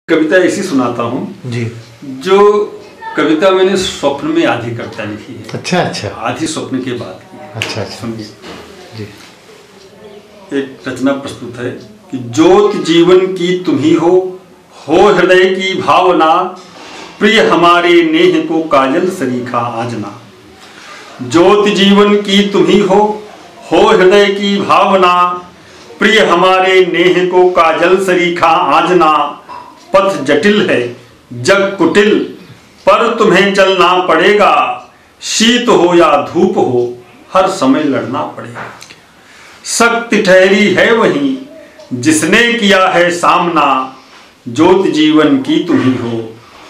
कविता ऐसी सुनाता हूँ जी, जो कविता मैंने स्वप्न में आधी कविता लिखी है। अच्छा अच्छा, आधी स्वप्न के बाद की। अच्छा अच्छा, सुनिए जी। एक रचना प्रस्तुत है कि ज्योत जीवन की तुम ही हो हृदय की भावना, प्रिय हमारे नेह को काजल सरीखा आजना। ज्योत जीवन की तुम ही हो हृदय की भावना, प्रिय हमारे नेह को काजल सरीखा आजना। पथ जटिल है जग कुटिल, पर तुम्हें चलना पड़ेगा। शीत हो या धूप हो हर समय लड़ना पड़ेगा। शक्ति ठहरी है वही जिसने किया है सामना, ज्योत जीवन की तुम ही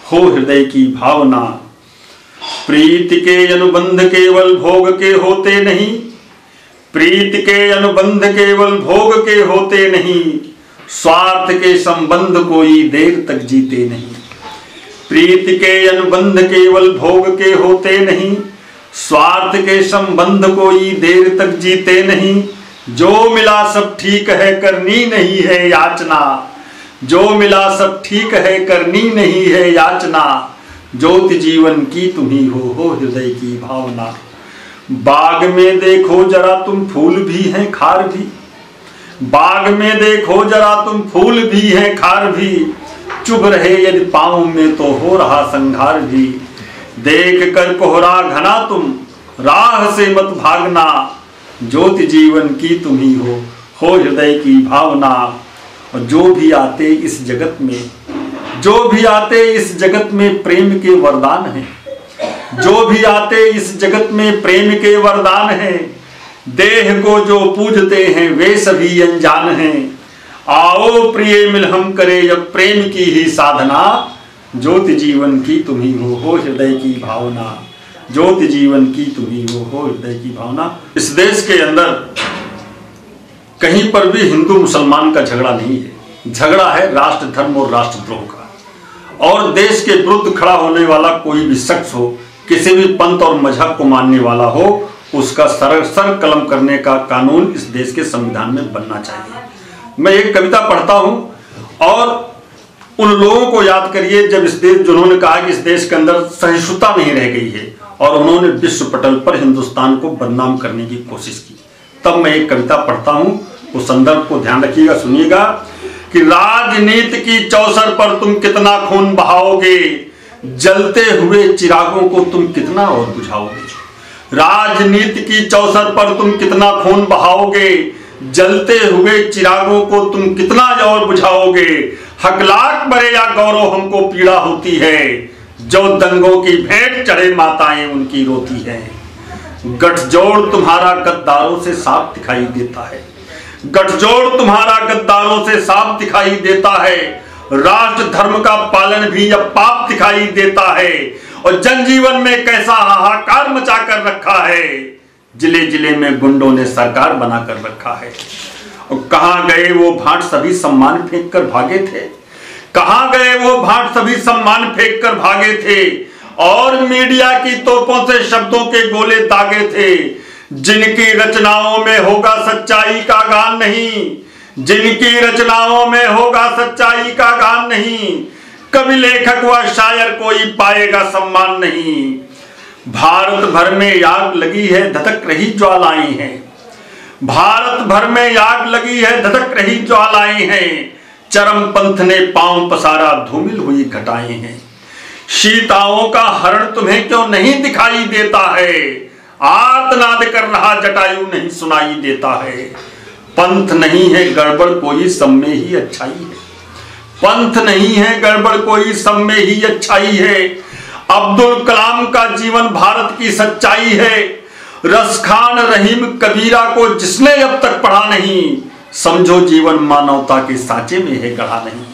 हो हृदय की भावना। प्रीत के अनुबंध केवल भोग के होते नहीं, प्रीत के अनुबंध केवल भोग के होते नहीं, स्वार्थ के संबंध कोई देर तक जीते नहीं। प्रीत के अनुबंध केवल भोग के होते नहीं, स्वार्थ के संबंध कोई देर तक जीते नहीं। जो मिला सब ठीक है करनी नहीं है याचना, जो मिला सब ठीक है करनी नहीं है याचना। ज्योत जीवन की तुम ही हो हृदय की भावना। बाग में देखो जरा तुम फूल भी हैं खार भी, बाग में देखो जरा तुम फूल भी हैं खार भी। चुभ रहे यदि पाँव में तो हो रहा संघार भी। देख कर कोहरा घना तुम राह से मत भागना, ज्योत जीवन की तुम ही हो हृदय की भावना। और जो भी आते इस जगत में, जो भी आते इस जगत में प्रेम के वरदान हैं, जो भी आते इस जगत में प्रेम के वरदान हैं। देह को जो पूजते हैं वे सभी अनजान हैं। आओ प्रिय मिल हम करें अब प्रेम की ही साधना, ज्योत जीवन की तुम ही हो हृदय की भावना। ज्योत जीवन की तुम ही हो हृदय की भावना। इस देश के अंदर कहीं पर भी हिंदू मुसलमान का झगड़ा नहीं है, झगड़ा है राष्ट्र धर्म और राष्ट्रद्रोह का। और देश के विरुद्ध खड़ा होने वाला कोई भी शख्स हो, किसी भी पंथ और मजहब को मानने वाला हो, उसका सर कलम करने का कानून इस देश के संविधान में बनना चाहिए। मैं एक कविता पढ़ता हूं और उन लोगों को याद करिए जब इस देश, जिन्होंने कहा कि इस देश के अंदर सहिष्णुता नहीं रह गई है और उन्होंने विश्व पटल पर हिंदुस्तान को बदनाम करने की कोशिश की। तब मैं एक कविता पढ़ता हूं, उस संदर्भ को ध्यान रखिएगा, सुनिएगा कि राजनीति की चौसर पर तुम कितना खून बहाओगे, जलते हुए चिरागों को तुम कितना और बुझाओगे। राजनीति की चौसर पर तुम कितना खून बहाओगे, जलते हुए चिरागों को तुम कितना और बुझाओगे। हकलाक बरे या गौरव हमको पीड़ा होती है, जो दंगों की भेंट चढ़े माताएं उनकी रोती है। गठजोड़ तुम्हारा गद्दारों से साफ दिखाई देता है, गठजोड़ तुम्हारा गद्दारों से साफ दिखाई देता है। राष्ट्र धर्म का पालन भी अब पाप दिखाई देता है, और जनजीवन में कैसा हाहाकार मचा कर रखा है। जिले जिले में गुंडों ने सरकार बना कर रखा है। और कहां गए वो भाट सभी सम्मान फेंक कर भागे थे, कहां गए वो भाट सभी सम्मान फेंक कर भागे थे। और मीडिया की तोपों से शब्दों के गोले दागे थे। जिनकी रचनाओं में होगा सच्चाई का गान नहीं, जिनकी रचनाओं में होगा सच्चाई का गान नहीं, कवि लेखक व शायर कोई पाएगा सम्मान नहीं। भारत भर में आग लगी है धधक रही ज्वालाएं हैं, भारत भर में आग लगी है धधक रही ज्वालाएं हैं। चरम पंथ ने पांव पसारा धूमिल हुई घटाएं हैं। शीताओं का हरण तुम्हें क्यों नहीं दिखाई देता है, आर्तनाद कर रहा जटायु नहीं सुनाई देता है। पंथ नहीं है गड़बड़ कोई सब में ही अच्छाई है, पंथ नहीं है गड़बड़ कोई सब में ही अच्छाई है। अब्दुल कलाम का जीवन भारत की सच्चाई है। रसखान रहीम कबीरा को जिसने अब तक पढ़ा नहीं, समझो जीवन मानवता के सांचे में है गढ़ा नहीं।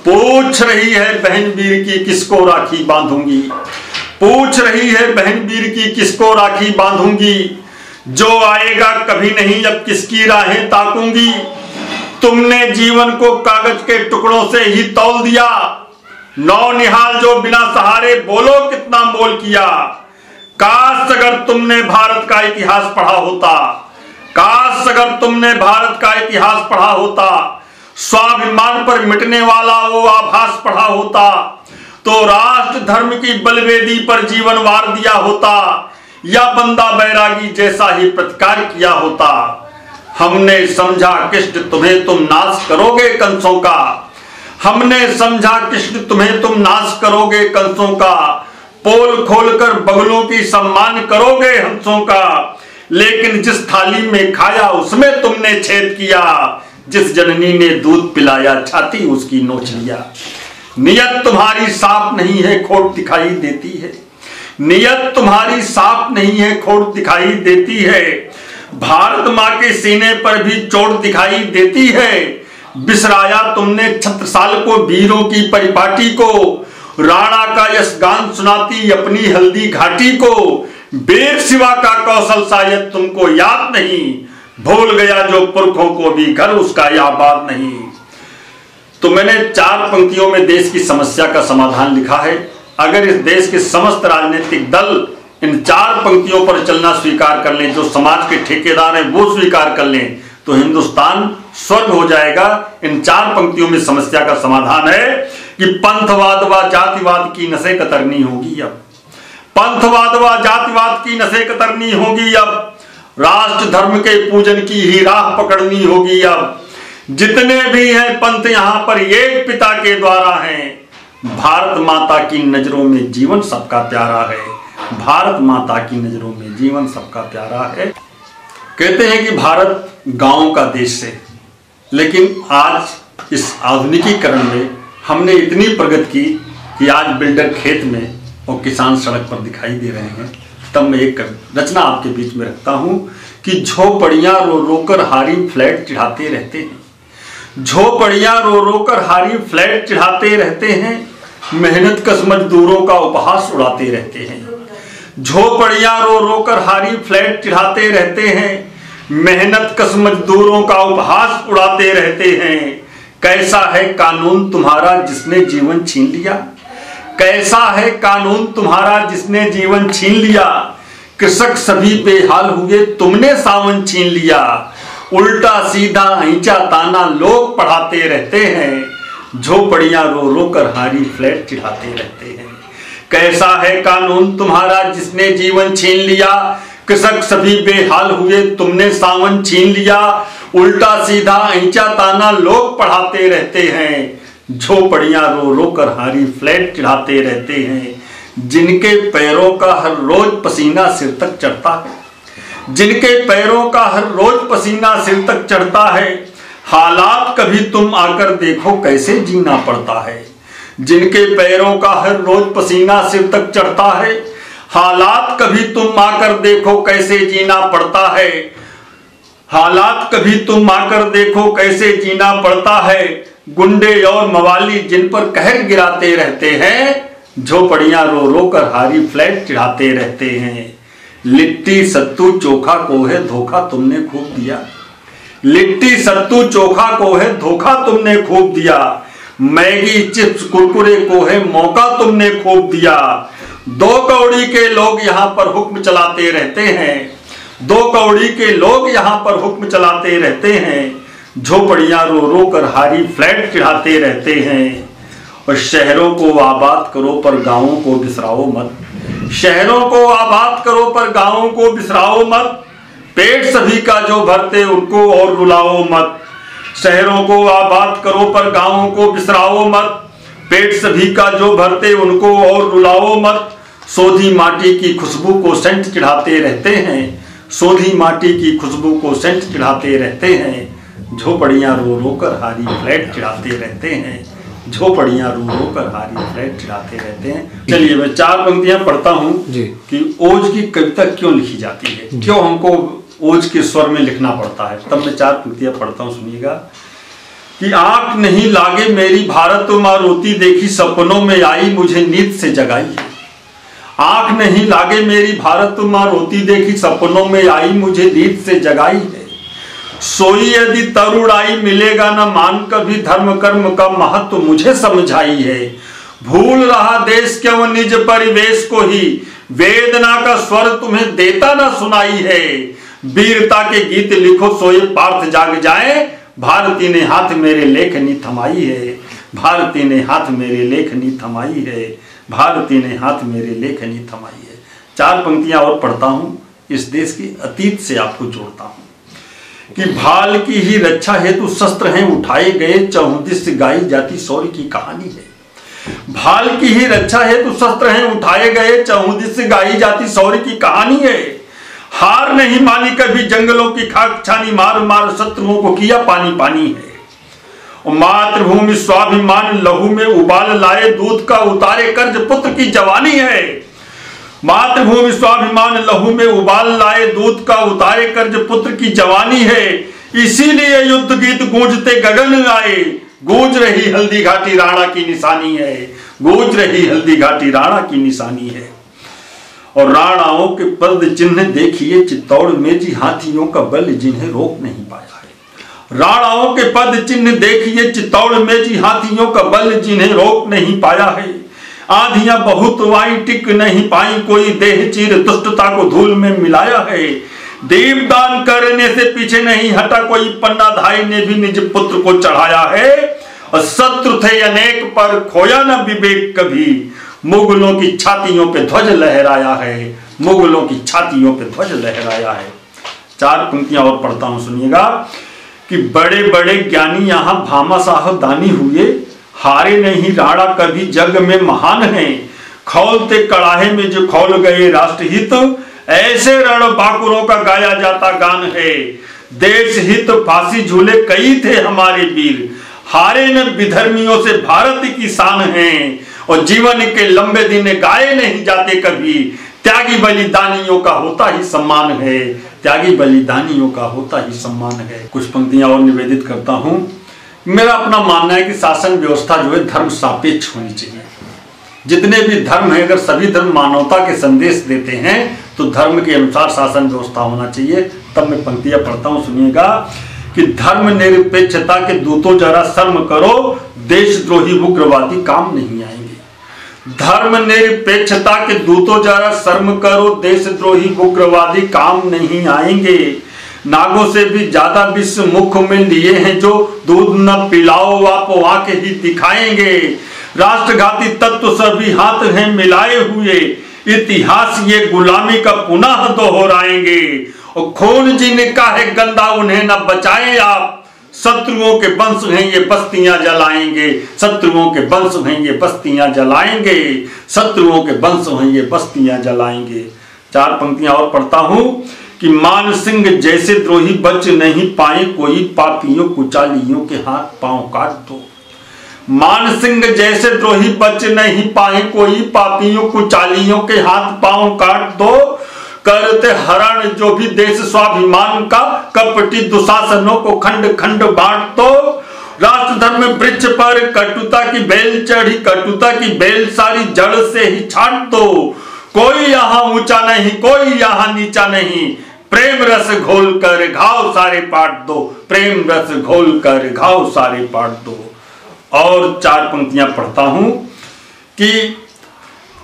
पूछ रही है बहन वीर की किसको राखी बांधूंगी, पूछ रही है बहन वीर की किसको राखी बांधूंगी। जो आएगा कभी नहीं अब किसकी राहें ताकूंगी। तुमने जीवन को कागज के टुकड़ों से ही तौल दिया, नौनिहाल जो बिना सहारे बोलो कितना मोल किया। काश अगर तुमने भारत का इतिहास पढ़ा होता, काश अगर तुमने भारत का इतिहास पढ़ा होता, स्वाभिमान पर मिटने वाला वो आभास पढ़ा होता तो राष्ट्र धर्म की बलवेदी पर जीवन वार दिया होता, या बंदा बैरागी जैसा ही प्रतिकार किया होता। हमने समझा कृष्ण तुम्हें तुम नाश करोगे कंसों का, हमने समझा कृष्ण तुम्हें तुम नाश करोगे कंसों का, पोल खोलकर बगलों की सम्मान करोगे हंसों का, लेकिन जिस थाली में खाया उसमें तुमने छेद किया, जिस जननी ने दूध पिलाया छाती उसकी नोच लिया। नियत तुम्हारी साफ नहीं है खोट दिखाई देती है, नियत तुम्हारी साफ नहीं है खोट दिखाई देती है, भारत माँ के सीने पर भी चोट दिखाई देती है। बिसराया तुमने छत्रसाल को वीरों की परिपाटी को, राणा का यश गान सुनाती अपनी हल्दी घाटी को, वीर शिवा का कौशल शायद तुमको याद नहीं, भूल गया जो पुरखों को भी घर उसका आबाद नहीं। तो मैंने 4 पंक्तियों में देश की समस्या का समाधान लिखा है। अगर इस देश के समस्त राजनीतिक दल इन 4 पंक्तियों पर चलना स्वीकार कर लें, जो समाज के ठेकेदार हैं वो स्वीकार कर लें, तो हिंदुस्तान स्वर्ग हो जाएगा। इन 4 पंक्तियों में समस्या का समाधान है कि पंथवाद व जातिवाद की नसें कतरनी होगी अब, पंथवाद व जातिवाद की नसें कतरनी होगी अब, राष्ट्र धर्म के पूजन की ही राह पकड़नी होगी अब। जितने भी हैं पंथ यहाँ पर एक पिता के द्वारा हैं, भारत माता की नजरों में जीवन सबका प्यारा है, भारत माता की नजरों में जीवन सबका प्यारा है। कहते हैं कि भारत गांव का देश है, लेकिन आज इस आधुनिकीकरण में हमने इतनी प्रगति की कि आज बिल्डर खेत में और किसान सड़क पर दिखाई दे रहे हैं। तब मैं एक रचना आपके बीच में रखता हूं कि झोपड़ियां रो रोकर हारी फ्लैट चढ़ाते रहते हैं, झोपड़ियां रो रोकर हारी फ्लैट चढ़ाते रहते हैं, मेहनत कश मजदूरों का उपहास उड़ाते रहते हैं। झोपड़ियां रो रोकर हारी फ्लैट चढ़ाते रहते हैं, मेहनत कश मजदूरों का उपहास उड़ाते रहते हैं। कैसा है कानून तुम्हारा जिसने जीवन छीन लिया, कैसा है कानून तुम्हारा जिसने जीवन छीन लिया, कृषक सभी बेहाल हुए तुमने सावन छीन लिया। उल्टा सीधा ऐंचा ताना लोग पढ़ाते रहते हैं, झोपड़ियां रो रो कर हारी फ्लैट चढ़ाते रहते हैं। कैसा है कानून तुम्हारा जिसने जीवन छीन लिया, कृषक सभी बेहाल हुए तुमने सावन छीन लिया। उल्टा सीधा ऐंचा ताना लोग पढ़ाते रहते हैं, झोपड़ियां रो रो कर हारी फ्लैट चढ़ाते रहते हैं। जिनके पैरों का हर रोज पसीना सिर तक चढ़ता है, जिनके पैरों का हर रोज पसीना सिर तक चढ़ता है, हालात कभी तुम आकर देखो कैसे जीना पड़ता है। जिनके पैरों का हर रोज पसीना सिर तक चढ़ता है, हालात कभी तुम आकर देखो कैसे जीना पड़ता है, हालात कभी तुम आकर देखो कैसे जीना पड़ता है। गुंडे और मवाली जिन पर कहर गिराते रहते हैं, झोपड़ियां रो रो कर हारी फ्लैट चढ़ाते रहते हैं। लिट्टी सत्तू चोखा को है धोखा तुमने खूब दिया, लिट्टी सत्तू चोखा को है धोखा तुमने खूब दिया। मैगी चिप्स कुरकुरे को है मौका तुमने खूब दिया। 2 कौड़ी के लोग यहाँ पर हुक्म चलाते रहते हैं, 2 कौड़ी के लोग यहाँ पर हुक्म चलाते रहते हैं। झोपड़ियां रो रो कर हारी फ्लैट चढ़ाते रहते हैं। और शहरों को आबाद करो पर गांवों को बिसराओ मत, शहरों को आबाद करो पर गांवों को बिसराओ मत। पेट सभी का जो भरते उनको और रुलाओ मत, शहरों को आबाद करो पर गांवों को बिसराओ मत। पेट सभी का जो भरते उनको और रुलाओ मत। सोधी माटी की खुशबू को सेंट चढ़ाते रहते हैं, सोधी माटी की खुशबू को सेंट चढ़ाते रहते हैं। झोपड़ियां रो रो कर हारी फ्लैट चढ़ाते रहते हैं, झोपड़ियां रो रो कर हारी फ्लैट चढ़ाते रहते हैं। चलिए मैं 4 पंक्तियां पढ़ता हूं कि ओज की कविता क्यों लिखी जाती है, क्यों हमको ओज के स्वर में लिखना पड़ता है। तब मैं 4 पंक्तियां पढ़ता हूं, सुनिएगा कि आंख नहीं लागे मेरी भारत माँ रोती देखी सपनों में आई मुझे नींद से जगाई है। आंख नहीं लागे मेरी भारत माँ रोती देखी सपनों में आई मुझे नींद से जगाई है। सोई यदि तरुणाई मिलेगा न मान कभी धर्म कर्म का महत्व मुझे समझाई है। भूल रहा देश क्यों निज परिवेश को ही, वेदना का स्वर तुम्हें देता न सुनाई है। वीरता के गीत लिखो सोए पार्थ जाग जाए, भारती ने हाथ मेरे लेखनी थमाई है, भारती ने हाथ मेरे लेखनी थमाई है, भारती ने हाथ मेरे लेखनी थमाई है। 4 पंक्तियां और पढ़ता हूं, इस देश की अतीत से आपको जोड़ता हूं कि भाल की ही रक्षा हेतु शस्त्र हैं उठाए गए, चहुदिश गाई जाती शौर्य की कहानी है। भाल की ही रक्षा हेतु शस्त्र हैं उठाए गए, चहुदिश गाई जाती शौर्य की कहानी है। हार नहीं मानी कभी जंगलों की खाक छानी, मार मार शत्रुओं को किया पानी पानी है। और मातृभूमि स्वाभिमान लहू में उबाल लाए, दूध का उतारे कर्ज पुत्र की जवानी है। मातृभूमि स्वाभिमान लहू में उबाल लाए, दूध का उतारे कर्ज पुत्र की जवानी है। इसीलिए युद्ध गीत गूंजते गगन आए, गूंज रही हल्दी घाटी राणा की निशानी है, गूंज रही हल्दी घाटी राणा की निशानी है। और राणाओं के पद चिन्ह देखिए चित्तौड़ में जी, हाथियों का बल जिन्हें रोक नहीं पाया है। राणाओं के पद चिन्ह देखिए चित्तौड़ में जी, हाथियों का बल जिन्हें रोक नहीं पाया है। आंधियां बहुत आई टिक नहीं पाई, कोई देह चीर दुष्टता को धूल में मिलाया है। दीपदान करने से पीछे नहीं हटा कोई, पन्ना धाई ने भी निज पुत्र को चढ़ाया है। और शत्रु थे अनेक पर खोया न विवेक कभी, मुगलों की छातियों पे ध्वज लहराया है, मुगलों की छातियों पे ध्वज लहराया है। 4 पंक्तियां और पढ़ता हूं, सुनिएगा कि बड़े बड़े ज्ञानी यहां भामाशाह दानी हुए, हारे नहीं राणा कभी जग में महान है। खौलते कड़ाहे में जो खौल गए राष्ट्रहित, ऐसे रण बाकुरों का गाया जाता गान है। देश हित फांसी झूले कई थे हमारे वीर, हारे न विधर्मियों से भारत की शान है। और जीवन के लंबे दिन गाए नहीं जाते कभी, त्यागी बलिदानियों का होता ही सम्मान है, त्यागी बलिदानियों का होता ही सम्मान है। कुछ पंक्तियां और निवेदित करता हूं। मेरा अपना मानना है कि शासन व्यवस्था जो है धर्म सापेक्ष होनी चाहिए। जितने भी धर्म हैं, अगर सभी धर्म मानवता के संदेश देते हैं तो धर्म के अनुसार शासन व्यवस्था होना चाहिए। तब मैं पंक्तियां पढ़ता हूं, सुनिएगा कि धर्म निरपेक्षता के दूतों जरा शर्म करो, देशद्रोही उग्रवादी काम नहीं आएंगे। धर्म निरपेक्षता के दूतों जरा शर्म करो, देशद्रोही उग्रवादी काम नहीं आएंगे। नागों से भी ज्यादा विष मुख में लिए हैं जो, दूध न पिलाओ आप आंख ही दिखाएंगे। राष्ट्रघाती तत्व सभी हाथ हैं मिलाए हुए, इतिहास ये गुलामी का पुनः दोहराएंगे। और खून जिनका है गंदा उन्हें न बचाए आप, शत्रुओं के वंश हैं ये बस्तियां जलाएंगे, शत्रुओं के वंश हैं ये बस्तियां जलाएंगे, शत्रुओं के वंश हैं ये बस्तियां जलाएंगे। 4 पंक्तियां और पढ़ता हूं कि मान सिंह जैसे द्रोही बच नहीं पाए कोई, पापियों कुचालियों के हाथ पांव काट दो। मान सिंह जैसे द्रोही बच नहीं पाए कोई, पापियों कुचालियों के हाथ पांव काट दो। करते हरण जो भी देश स्वाभिमान का, कपटी दुशासनों को खंड खंड बांट दो। राष्ट्र धर्म वृक्ष पर कटुता की बेल चढ़ी, कटुता की बेल सारी जड़ से ही छाट दो। कोई यहाँ ऊंचा नहीं, कोई यहाँ नीचा नहीं, प्रेम रस घोल कर घाव सारे पाट दो, प्रेम रस घोल कर घाव सारे पाट दो। और 4 पंक्तियां पढ़ता हूं कि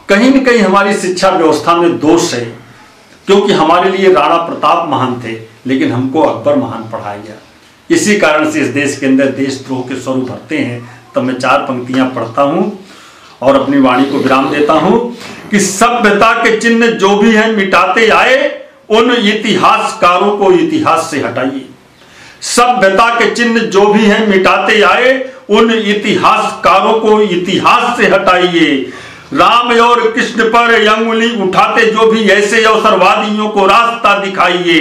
कहीं न कहीं हमारी शिक्षा व्यवस्था में दोष है, क्योंकि हमारे लिए राणा प्रताप महान थे, लेकिन हमको अकबर महान पढ़ाया गया। इसी कारण से इस देश के अंदर देशद्रोह के स्वरूप भरते हैं। तब मैं 4 पंक्तियां पढ़ता हूं और अपनी वाणी को विराम देता हूं कि सभ्यता के चिन्ह जो भी हैं मिटाते आए, उन इतिहासकारों को इतिहास से हटाइए। सभ्यता के चिन्ह जो भी हैं मिटाते आए, उन इतिहासकारों को इतिहास से हटाइए। राम और कृष्ण पर अंगुली उठाते जो भी ऐसे अवसरवादियों को रास्ता दिखाइए।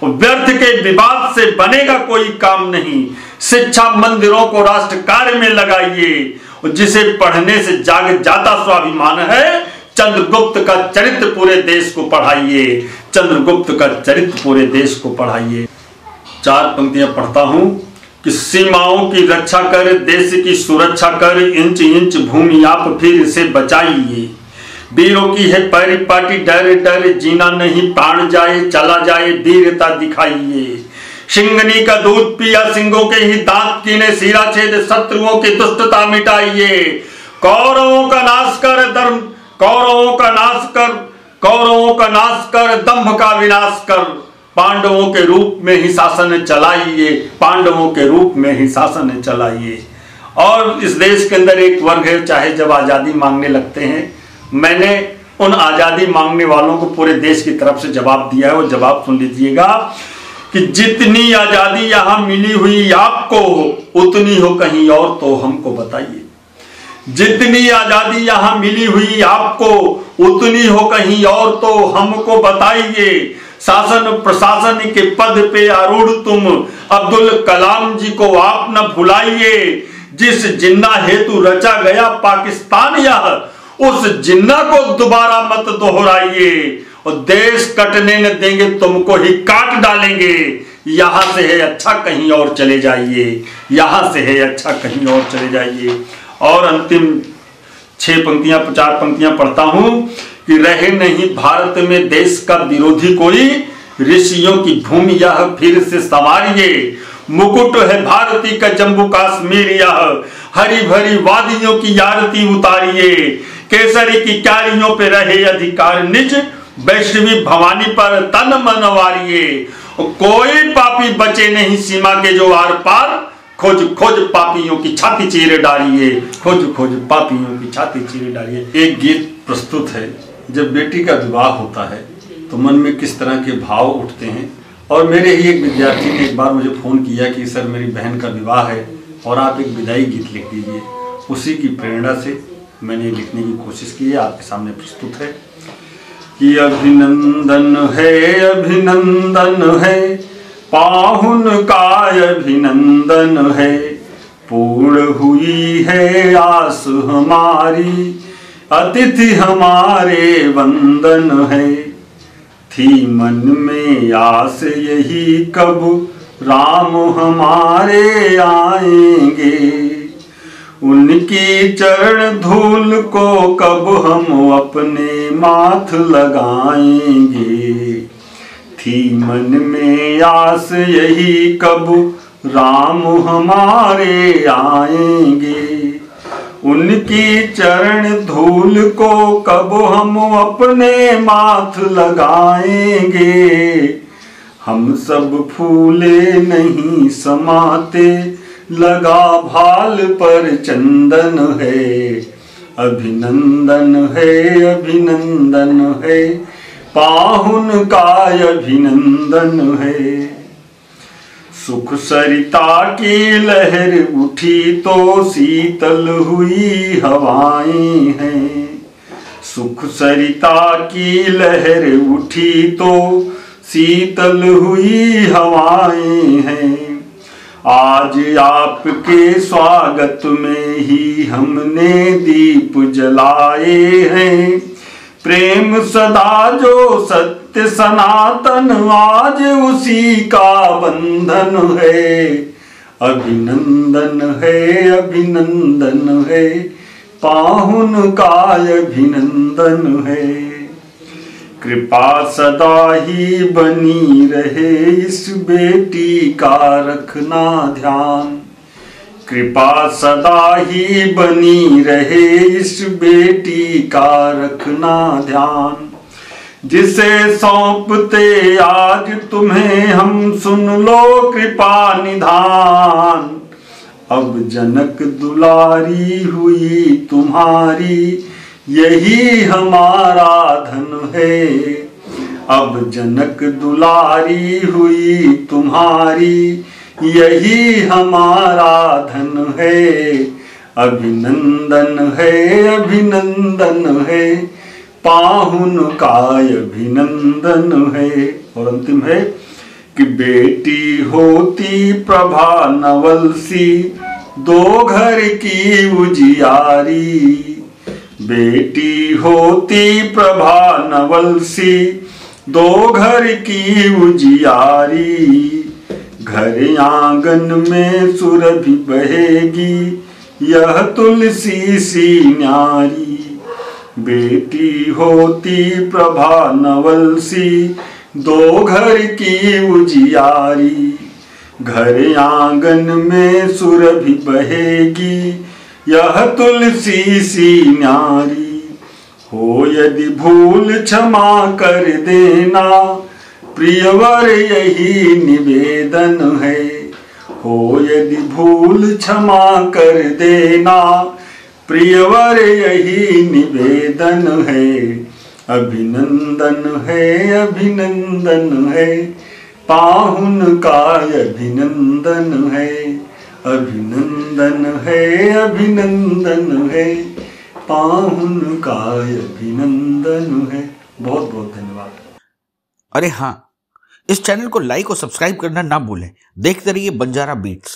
व्यर्थ के विवाद से बनेगा कोई काम नहीं, शिक्षा मंदिरों को राष्ट्र कार्य में लगाइए। जिसे पढ़ने से जाग जाता स्वाभिमान है, चंद्रगुप्त का चरित्र पूरे देश को पढ़ाइए, चंद्रगुप्त का चरित्र पूरे देश को पढ़ाइए। 4 पंक्तियां पढ़ता हूं कि सीमाओं की रक्षा कर, देश की सुरक्षा कर, इंच इंच भूमि आप फिर इसे बचाइए। वीरों की है परिपाटी डर डर, जीना नहीं प्राण जाए चला जाए, वीरता दिखाइए। सिंगनी का दूध पिया सिंगों के ही दांत कीने, सिरा छेद शत्रुओं की दुष्टता मिटाइए। कौरवों का नाश कर धर्म, कौरवों का नाश कर, कौरवों का नाश कर, दंभ का विनाश कर, पांडवों के रूप में ही शासन चलाइए, पांडवों के रूप में ही शासन चलाइए। और इस देश के अंदर एक वर्ग है, चाहे जब आज़ादी मांगने लगते हैं, मैंने उन आज़ादी मांगने वालों को पूरे देश की तरफ से जवाब दिया है। वो जवाब सुन लीजिएगा कि जितनी आज़ादी यहाँ मिली हुई आपको, उतनी हो कहीं और तो हमको बताइए। जितनी आज़ादी यहाँ मिली हुई आपको, उतनी हो कहीं और तो हमको बताइए। शासन प्रशासन के पद पे आरूढ़ तुम अब्दुल कलाम जी को आप न भुलाइए। जिस जिन्ना हेतु रचा गया पाकिस्तान यह, उस जिन्ना को दोबारा मत दोहराइए। और देश कटने न देंगे, तुमको ही काट डालेंगे। यहां से है अच्छा कहीं और चले जाइए, यहां से है अच्छा कहीं और चले जाइए। और अंतिम 6 पंक्तियां 4 पंक्तियां पढ़ता हूं कि रहे नहीं भारत में देश का विरोधी कोई, ऋषियों की भूमि यह फिर से संवारिए। मुकुट है भारती का जम्मू कश्मीर यह, हरी भरी वादियों की आरती उतारिए। केसरी की क्यारियों पे रहे अधिकार निज, वैष्णवी भवानी पर तन मन वारिए। कोई पापी बचे नहीं सीमा के जो आर पार, खोज खोज पापियों की छाती चीरे डालिए, खोज खोज पापियों की छाती चीरे डालिए। एक गीत प्रस्तुत है, जब बेटी का विवाह होता है तो मन में किस तरह के भाव उठते हैं। और मेरे ही एक विद्यार्थी ने एक बार मुझे फ़ोन किया कि सर मेरी बहन का विवाह है और आप एक विदाई गीत लिख दीजिए। उसी की प्रेरणा से मैंने लिखने की कोशिश की है, आपके सामने प्रस्तुत है कि अभिनंदन है पाहुन का अभिनंदन है। पूर्ण हुई है आस हमारी, अतिथि हमारे वंदन है। थी मन में आस यही कब राम हमारे आएंगे, उनकी चरण धूल को कब हम अपने माथ लगाएंगे। थी मन में आस यही कब राम हमारे आएंगे, उनकी चरण धूल को कब हम अपने माथ लगाएंगे। हम सब फूले नहीं समाते, लगा भाल पर चंदन है। अभिनंदन है पाहुन का अभिनंदन है। सुख सरिता की लहर उठी तो शीतल हुई हवाएं हैं। सुख सरिता की लहर उठी तो शीतल हुई हवाएं हैं। आज आपके स्वागत में ही हमने दीप जलाए हैं। प्रेम सदा जो सत्य सनातन, आज उसी का बंधन है। अभिनंदन है पाहुन का अभिनंदन है। कृपा सदा ही बनी रहे इस बेटी का रखना ध्यान। कृपा सदा ही बनी रहे इस बेटी का रखना ध्यान। जिसे सौंपते आज तुम्हें हम, सुन लो कृपा निधान। अब जनक दुलारी हुई तुम्हारी, यही हमारा धन है। अब जनक दुलारी हुई तुम्हारी, यही हमारा धन है। अभिनंदन है पाहुन का अभिनंदन है। और अंतिम है कि बेटी होती प्रभा नवल सी, दो घर की उजियारी। बेटी होती प्रभा नवल सी, दो घर की उजियारी। घर आंगन में सुरभि बहेगी, यह तुलसी सी न्यारी। बेटी होती प्रभा नवल सी, दो घर की उजियारी। घर आंगन में सुरभि बहेगी, यह तुलसी सी न्यारी। हो यदि भूल क्षमा कर देना, प्रियवर यही निवेदन है, हो यदि भूल क्षमा कर देना। प्रियवर यही निवेदन है, अभिनंदन है अभिनंदन है, पाहुन का अभिनंदन है, अभिनंदन है अभिनंदन है, पाहुन का अभिनंदन है। बहुत बहुत धन्यवाद। अरे हाँ, इस चैनल को लाइक और सब्सक्राइब करना ना भूलें। देखते रहिए बंजारा बीट्स।